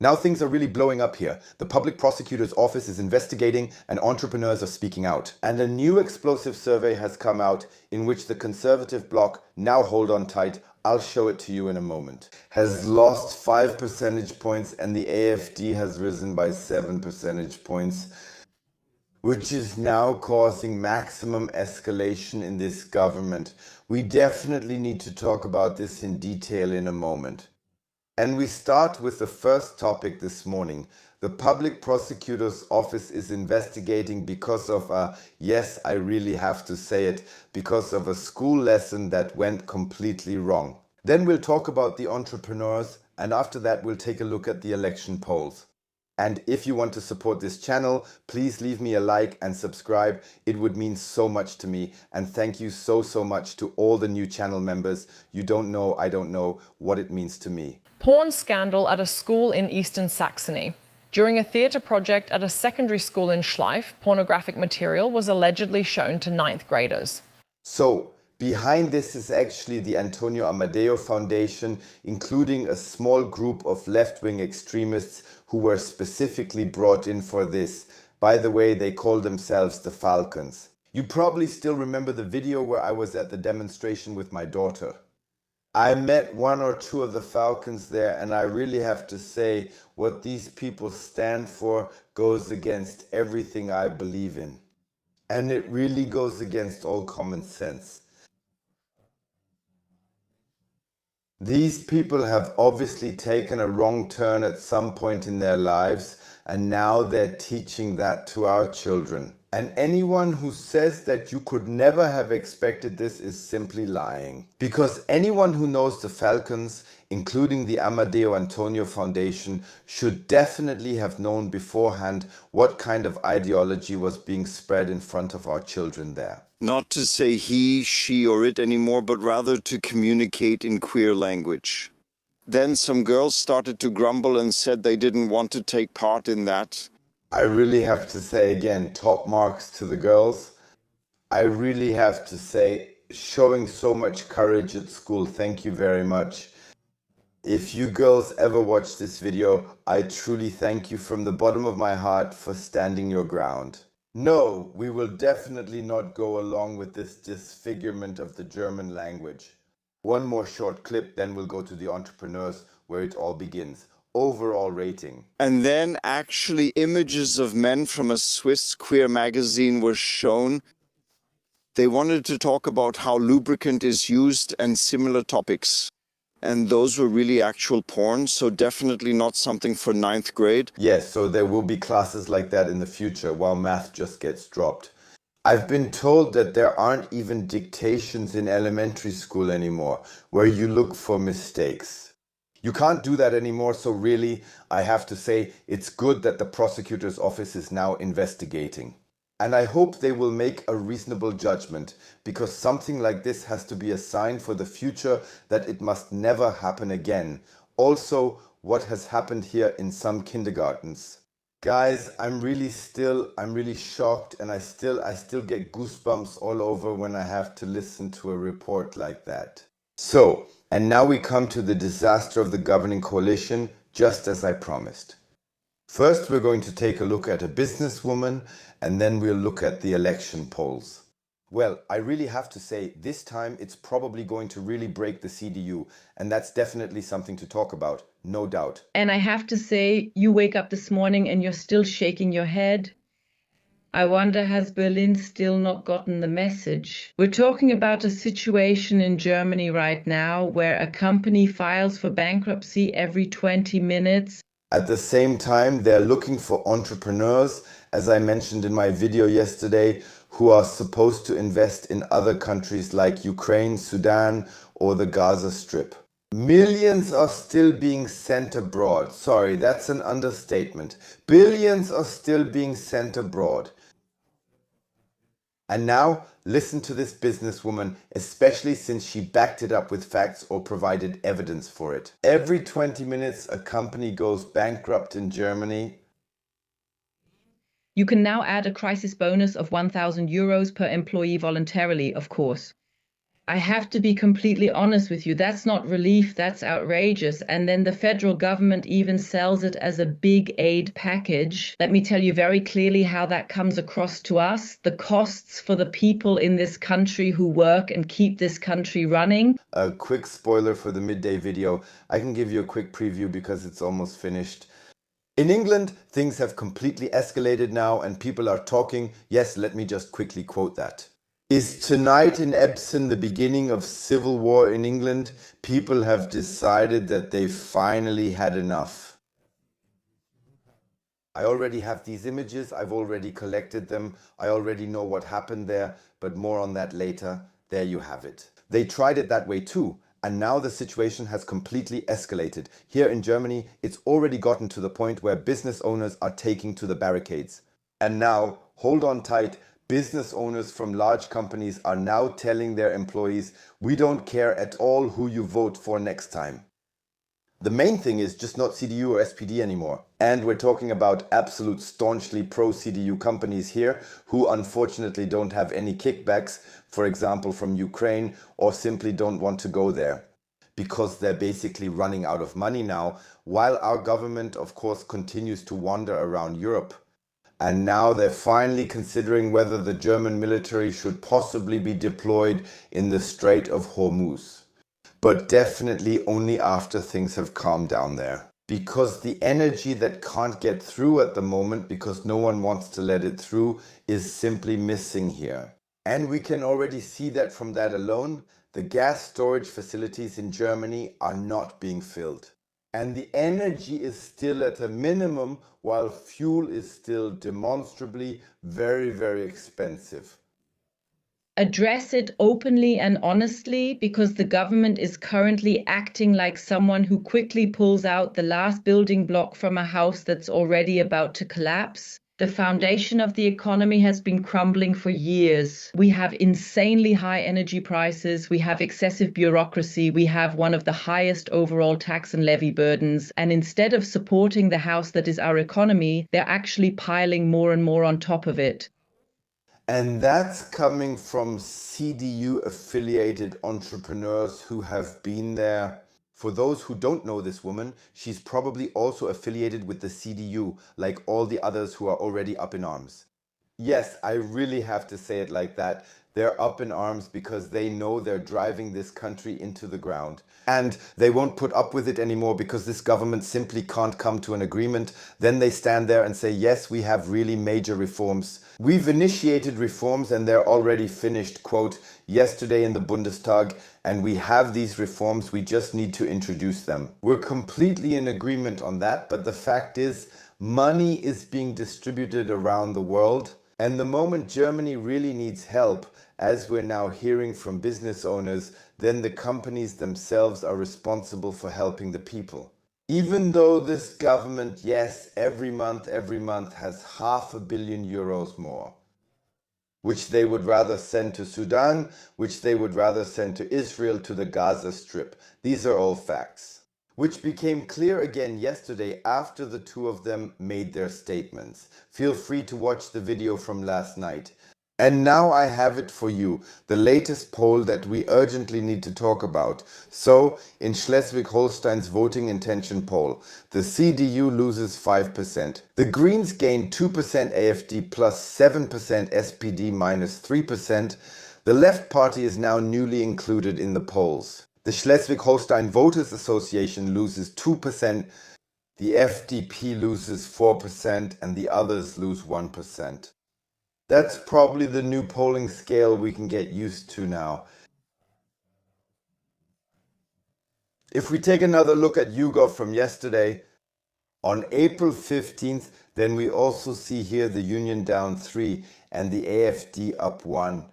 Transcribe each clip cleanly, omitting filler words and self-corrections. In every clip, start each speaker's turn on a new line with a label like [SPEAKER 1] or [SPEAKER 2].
[SPEAKER 1] Now things are really blowing up here. The public prosecutor's office is investigating and entrepreneurs are speaking out. And a new explosive survey has come out in which the conservative bloc, now hold on tight, I'll show it to you in a moment, has lost 5 percentage points and the AfD has risen by 7 percentage points, which is now causing maximum escalation in this government. We definitely need to talk about this in detail in a moment. And we start with the first topic this morning. The public prosecutor's office is investigating because of yes, I really have to say it, because of a school lesson that went completely wrong. Then we'll talk about the entrepreneurs, and after that we'll take a look at the election polls. And if you want to support this channel, please leave me a like and subscribe. It would mean so much to me. And thank you so much to all the new channel members. You don't know, I don't know what it means to me.
[SPEAKER 2] Porn scandal at a school in Eastern Saxony. During a theatre project at a secondary school in Schleif, pornographic material was allegedly shown to 9th graders.
[SPEAKER 1] So, behind this is actually the Antonio Amadeo Foundation, including a small group of left-wing extremists who were specifically brought in for this. By the way, they call themselves the Falcons. You probably still remember the video where I was at the demonstration with my daughter. I met one or two of the Falcons there, and I really have to say what these people stand for goes against everything I believe in. And it really goes against all common sense. These people have obviously taken a wrong turn at some point in their lives, and now they're teaching that to our children. And anyone who says that you could never have expected this is simply lying. Because anyone who knows the Falcons, including the Amadeo Antonio Foundation, should definitely have known beforehand what kind of ideology was being spread in front of our children there.
[SPEAKER 3] Not to say he, she, or it anymore, but rather to communicate in queer language. Then some girls started to grumble and said they didn't want to take part in that.
[SPEAKER 1] I really have to say again, top marks to the girls. I really have to say, showing so much courage at school, thank you very much. If you girls ever watch this video, I truly thank you from the bottom of my heart for standing your ground. No, we will definitely not go along with this disfigurement of the German language. One more short clip, then we'll go to the entrepreneurs where it all begins. Overall rating.
[SPEAKER 3] And then actually images of men from a Swiss queer magazine were shown. They wanted to talk about how lubricant is used and similar topics. And those were really actual porn, so definitely not something for 9th grade.
[SPEAKER 1] Yes, so there will be classes like that in the future while math just gets dropped. I've been told that there aren't even dictations in elementary school anymore, where you look for mistakes. You can't do that anymore, so really, I have to say, it's good that the prosecutor's office is now investigating. And I hope they will make a reasonable judgment, because something like this has to be a sign for the future that it must never happen again. Also, what has happened here in some kindergartens. Guys, I'm really shocked, and I still get goosebumps all over when I have to listen to a report like that. So, and now we come to the disaster of the governing coalition, just as I promised. First, we're going to take a look at a businesswoman, and then we'll look at the election polls. Well, I really have to say, this time it's probably going to really break the CDU, and that's definitely something to talk about, no doubt.
[SPEAKER 4] And I have to say, you wake up this morning and you're still shaking your head. I wonder, has Berlin still not gotten the message? We're talking about a situation in Germany right now where a company files for bankruptcy every 20 minutes.
[SPEAKER 1] At the same time, they're looking for entrepreneurs, as I mentioned in my video yesterday, who are supposed to invest in other countries like Ukraine, Sudan, or the Gaza Strip. Millions are still being sent abroad. Sorry, that's an understatement. Billions are still being sent abroad. And now, listen to this businesswoman, especially since she backed it up with facts or provided evidence for it. Every 20 minutes, a company goes bankrupt in Germany.
[SPEAKER 4] You can now add a crisis bonus of 1,000 euros per employee voluntarily, of course. I have to be completely honest with you. That's not relief, that's outrageous. And then the federal government even sells it as a big aid package. Let me tell you very clearly how that comes across to us. The costs for the people in this country who work and keep this country running.
[SPEAKER 1] A quick spoiler for the midday video. I can give you a quick preview because it's almost finished. In England, things have completely escalated now and people are talking. Yes, let me just quickly quote that. Is tonight in Epsom the beginning of civil war in England? People have decided that they've finally had enough. I already have these images, I've already collected them, I already know what happened there, but more on that later. There you have it. They tried it that way too, and now the situation has completely escalated. Here in Germany, it's already gotten to the point where business owners are taking to the barricades. And now, hold on tight, business owners from large companies are now telling their employees, we don't care at all who you vote for next time. The main thing is just not CDU or SPD anymore. And we're talking about absolute staunchly pro-CDU companies here who unfortunately don't have any kickbacks, for example from Ukraine, or simply don't want to go there. Because they're basically running out of money now, while our government of course continues to wander around Europe. And now they're finally considering whether the German military should possibly be deployed in the Strait of Hormuz. But definitely only after things have calmed down there. Because the energy that can't get through at the moment, because no one wants to let it through, is simply missing here. And we can already see that from that alone, the gas storage facilities in Germany are not being filled. And the energy is still at a minimum, while fuel is still demonstrably very, very expensive.
[SPEAKER 4] Address it openly and honestly, because the government is currently acting like someone who quickly pulls out the last building block from a house that's already about to collapse. The foundation of the economy has been crumbling for years. We have insanely high energy prices, we have excessive bureaucracy, we have one of the highest overall tax and levy burdens, and instead of supporting the house that is our economy, they're actually piling more and more on top of it.
[SPEAKER 1] And that's coming from CDU affiliated entrepreneurs who have been there. For those who don't know this woman, she's probably also affiliated with the CDU, like all the others who are already up in arms. Yes, I really have to say it like that. They're up in arms because they know they're driving this country into the ground. And they won't put up with it anymore because this government simply can't come to an agreement. Then they stand there and say, yes, we have really major reforms. We've initiated reforms and they're already finished, quote, yesterday in the Bundestag, and we have these reforms, we just need to introduce them. We're completely in agreement on that, but the fact is, money is being distributed around the world. And the moment Germany really needs help, as we're now hearing from business owners, then the companies themselves are responsible for helping the people. Even though this government, yes, every month has €500 million more, which they would rather send to Sudan, which they would rather send to Israel, to the Gaza Strip. These are all facts. Which became clear again yesterday after the two of them made their statements. Feel free to watch the video from last night. And now I have it for you, the latest poll that we urgently need to talk about. So, in Schleswig-Holstein's voting intention poll, the CDU loses 5%. The Greens gain 2% AfD plus 7% SPD minus 3%. The Left Party is now newly included in the polls. The Schleswig-Holstein Voters Association loses 2%, the FDP loses 4%, and the others lose 1%. That's probably the new polling scale we can get used to now. If we take another look at YouGov from yesterday, on April 15th, then we also see here the Union down 3 and the AfD up 1.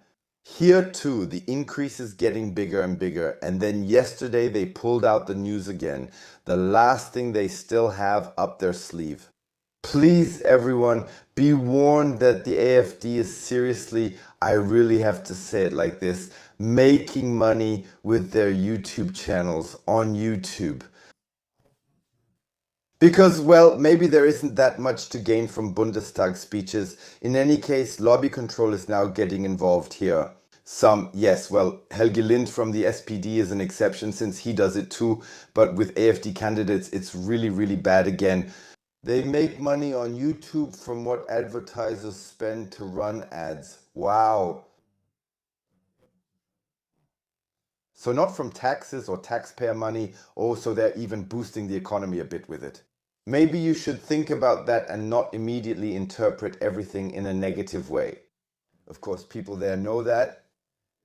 [SPEAKER 1] Here too, the increase is getting bigger and bigger, and then yesterday they pulled out the news again, the last thing they still have up their sleeve. Please, everyone, be warned that the AfD is seriously, I really have to say it like this, making money with their YouTube channels on YouTube. Because, well, maybe there isn't that much to gain from Bundestag speeches. In any case, lobby control is now getting involved here. Some, yes, well, Helge Lind from the SPD is an exception since he does it too, but with AFD candidates, it's really, really bad again. They make money on YouTube from what advertisers spend to run ads. Wow. So not from taxes or taxpayer money, oh, so they're even boosting the economy a bit with it. Maybe you should think about that and not immediately interpret everything in a negative way. Of course, people there know that.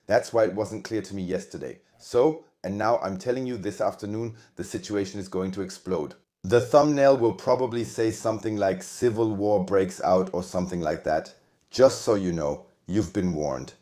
[SPEAKER 1] That's why it wasn't clear to me yesterday. So, and now I'm telling you this afternoon, the situation is going to explode. The thumbnail will probably say something like civil war breaks out or something like that. Just so you know, you've been warned.